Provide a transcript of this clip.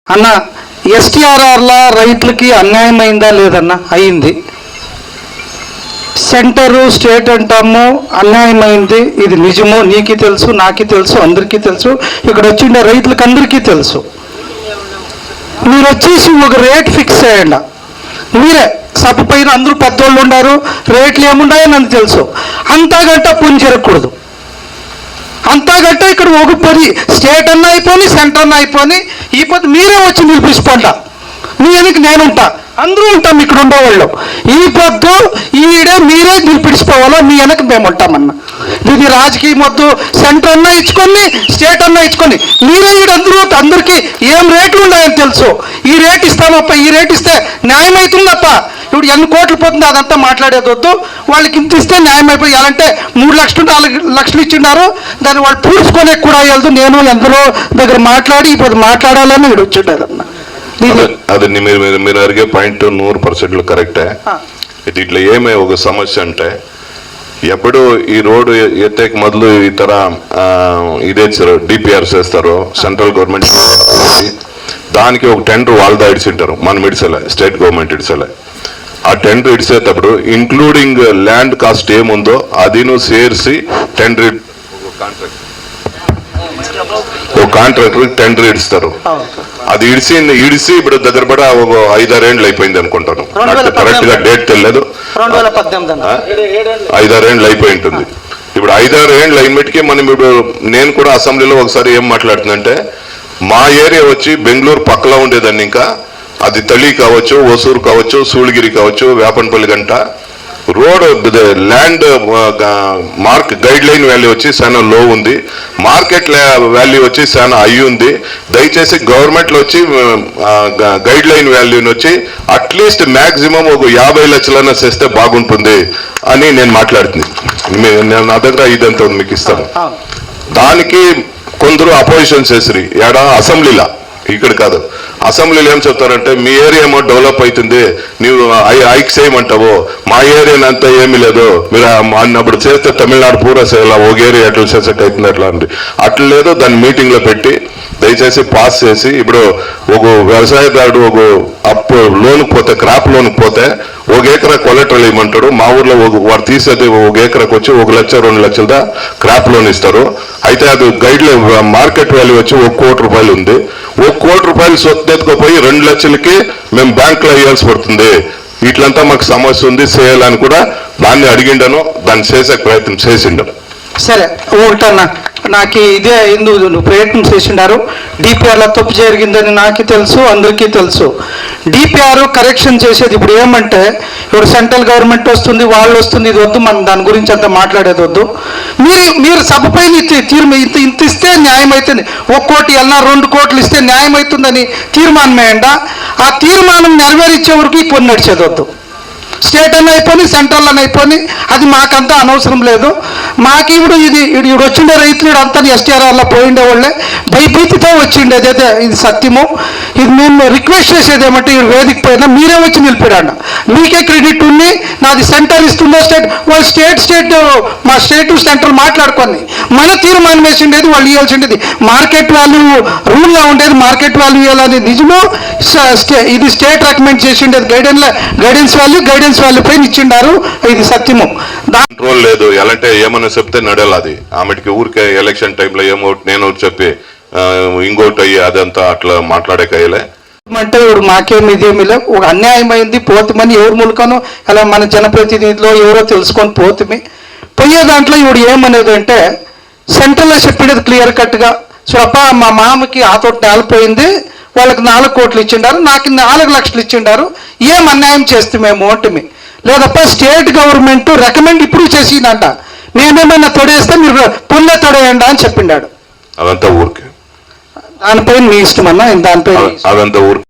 అన్న ఎస్టీఆర్ఆర్ల రైతులకి అన్యాయమైందా లేదన్నా? అయింది. సెంటరు స్టేట్ అంటాము, అన్యాయమైంది. ఇది నిజము. నీకు తెలుసు, నాకు తెలుసు, అందరికీ తెలుసు, ఇక్కడ వచ్చిండే రైతులకు అందరికీ తెలుసు. మీరు వచ్చేసి ఒక రేట్ ఫిక్స్ చేయండి. మీరే సభ పైన అందరూ పెద్దోళ్ళు ఉన్నారు, రేట్లు ఏమున్నాయో నాకు తెలుసు. అంతాగంట పుంజు జరగకూడదు. అంతాగంట ఇక్కడ ఒక పని స్టేట్ అన్న అయిపోయి, సెంటర్ అన్న అయిపోయి, ఈ పొద్దు మీరే వచ్చి నిలిపిస్తుంటా. మీ వెనక నేనుంటా, అందరూ ఉంటాం ఇక్కడ ఉండేవాళ్ళు. ఈ పొద్దు ఈడే మీరే నిలిపిడిచిపోవాలో, మీ వెనక మేము ఉంటామన్నా. ఇది రాజకీయ మొద్దు. సెంటర్ అన్నా ఇచ్చుకొని, స్టేట్ అన్నా ఇచ్చుకొని, మీరే ఈడందరూ అందరికీ ఏం రేట్లు ఉన్నాయని తెలుసు. ఈ రేట్ ఇస్తామప్ప, ఈ రేట్ ఇస్తే న్యాయం అవుతుందప్ప. ఇప్పుడు ఎన్ని కోట్లు పోతుంది అదంతా మాట్లాడేది వద్దు. వాళ్ళకి ఇంత ఇస్తే న్యాయం అయిపోయాలంటే 3 లక్షలు 4 లక్షలు ఇచ్చిండారు. దాన్ని వాళ్ళు పూడ్చుకోనే కూడా వెళ్తూ నేను ఎందరో దగ్గర మాట్లాడి ఇప్పుడు మాట్లాడాలని ఇక్కడ వచ్చిండారు అన్న. అది మీరు అడిగే పాయింట్ 100% కరెక్టే. దీంట్లో ఏమే ఒక సమస్య అంటే, ఎప్పుడు ఈ రోడ్డు ఎత్తేకి మొదలు ఈ ತರ ఇదే డిపిఆర్ చేస్తారో సెంట్రల్ గవర్నమెంట్, దానికి ఒక టెండర్ వాళ్ళదా ఇడిచింటారు, మనం ఇడిసలే, స్టేట్ గవర్నమెంట్ ఇడిసలే. ఆ టెండర్ ఇడిసేటప్పుడు ఇంక్లూడింగ్ ల్యాండ్ కాస్ట్ ఏముందో అది నువ్వు చేర్చి టెండర్ ఒక కాంట్రాక్టర్ టెండర్ ఇడుస్తారు. అది ఇడిసి ఇప్పుడు దగ్గర పడ ఒక 5-6 ఏళ్ళు అయిపోయింది అనుకుంటాను. కరెక్ట్ గా డేట్ తెలియదు, 5-6 ఏళ్ళు అయిపోయి ఉంటుంది. ఇప్పుడు 5-6 ఏళ్ళు అయినట్టుకి మనం ఇప్పుడు నేను కూడా అసెంబ్లీలో ఒకసారి ఏం మాట్లాడుతుందంటే, మా ఏరియా వచ్చి బెంగళూరు పక్కలో ఉండేదాన్ని, ఇంకా అది తళి కావచ్చు, ఓసూరు కావచ్చు, సూళగిరి కావచ్చు, వేపనపల్లి గంట road land mark guide line value వచ్చి చాలా లో ఉంది, మార్కెట్ వాల్యూ వచ్చి చాలా హై ఉంది. దయచేసి గవర్నమెంట్లో వచ్చి గైడ్ లైన్ వాల్యూని వచ్చి అట్లీస్ట్ మ్యాక్సిమం ఒక 50 లక్షలైనా చేస్తే బాగుంటుంది అని నేను మాట్లాడుతుంది. నా దగ్గర ఇదంతా మీకు ఇస్తాను. దానికి కొందరు అపోజిషన్ చేసిరి ఏడా అసెంబ్లీలా, ఇక్కడ కాదు. అసెంబ్లీలో ఏం చెప్తారంటే, మీ ఏరియా ఏమో డెవలప్ అవుతుంది, నీవు హైక్ చేయమంటావు, మా ఏరియా అంతా ఏమీ లేదు, మీరు అన్నప్పుడు చేస్తే తమిళనాడు పూరా చేయాల, ఒక ఏరియా ఎట్లా సెట్ అవుతుంది అట్లా అండి. అట్లా లేదు, దాన్ని మీటింగ్లో పెట్టి దయచేసి పాస్ చేసి, ఇప్పుడు ఒక వ్యవసాయదారుడు ఒక అప్పు లోన్కి పోతే, క్రాప్ లోన్కి పోతే 1 ఎకరా కొలెటరల్ ఇవ్వమంటాడు. మా ఊర్లో వాడు తీసేది 1 ఎకరాకి వచ్చి 1 లక్ష 2 లక్షల క్రాప్ లోన్ ఇస్తారు. అయితే అది గైడ్ లైన్ మార్కెట్ వాల్యూ వచ్చి 1 కోటి రూపాయలు ఉంది. 1 కోటి రూపాయలు సొత్తెత్తుకుపోయి 2 లక్షలకి మేము బ్యాంకులో వేయాల్సి పడుతుంది. ఇట్లంతా మాకు సమస్య ఉంది, చేయాలని కూడా దాన్ని అడిగిండను, దాన్ని చేసే ప్రయత్నం చేసిండను. సరే ఒకటన్నా, నాకు ఇదే నువ్వు ప్రయత్నం చేసిండారు. డిపిఆర్లో తప్పు జరిగిందని నాకు తెలుసు, అందరికీ తెలుసు. డిపిఆర్ కరెక్షన్ చేసేది ఇప్పుడు ఏమంటే, ఇప్పుడు సెంట్రల్ గవర్నమెంట్ వస్తుంది, వాళ్ళు వస్తుంది, ఇది వద్దు, మనం దాని గురించి అంతా మాట్లాడేది వద్దు. మీరు సభపై ఇంత ఇస్తే న్యాయం అవుతుంది, 1 కోటి వెళ్ళినా 2 కోట్లు ఇస్తే న్యాయం అవుతుందని తీర్మానం వేయండి. ఆ తీర్మానం నెరవేర్చే వరకు ఈ పని నడిచేది వద్దు. స్టేట్ అని అయిపోయి, సెంట్రల్ అని అయిపోయి, అది మాకంతా అనవసరం లేదు. మాకు ఇప్పుడు ఇప్పుడు వచ్చిండే రైతులు అంతా ఎస్టీఆర్ఆర్లో పోయిండే వాళ్ళే భయభీతితో వచ్చిండేది, అయితే ఇది సత్యము. ఇది మేము రిక్వెస్ట్ చేసేది ఏమంటే, ఈ వేదిక పైన మీరే వచ్చి నిలిపాడు. మీకే క్రెడిట్ ఉంది. నాది సెంటర్ ఇస్తుందో స్టేట్, వాళ్ళు స్టేట్ మా స్టేట్ సెంట్రల్ మాట్లాడుకొని మన తీర్మానం వేసిండేది, వాళ్ళు ఇవ్వాల్సిండేది మార్కెట్ వాల్యూ రూల్గా ఉండేది, మార్కెట్ వాల్యూ ఇవ్వాలని నిజము. ఇది స్టేట్ రికమెండ్ చేసిండేది గైడెన్స్ వాల్యూ పైన ఇచ్చిండారు, ఇది సత్యము. కంట్రోల్ లేదు. ఎలాంటి ఏమన్నా చెప్తే నడేలాది, ఆమెకి ఊరికే ఎలక్షన్ టైంలో ఏమో నేను చెప్పి ఇంకోటి అయ్యి అదంతా అట్లా మాట్లాడేకయ్యలే. అంటే ఇప్పుడు మాకేమి ఇదేమి లేవు, ఒక అన్యాయమైంది పోతుమని ఎవరు మూలకనో అలా మన జనప్రతినిధిలో ఎవరో తెలుసుకొని పోయే దాంట్లో ఇప్పుడు ఏమనేది అంటే, సెంట్రల్లో చెప్పినది క్లియర్ కట్గా, చూడప్ప మా మామకి ఆ తోట నేలిపోయింది, వాళ్ళకి 4 కోట్లు ఇచ్చిండారు, నాకు 4 లక్షలు ఇచ్చిండారు, ఏం అన్యాయం చేస్తే మేము ఓటమి లేదప్ప. స్టేట్ గవర్నమెంట్ రికమెండ్ ఇప్పుడు చేసిందంట, మేమేమైనా తొడేస్తే మీరు పుల్లే తొడేయండి అని చెప్పిండాడు. అదంతా ఊరికే, దానిపైన మీ ఇష్టం అన్నా, దానిపైన అదంతా ఊరికే.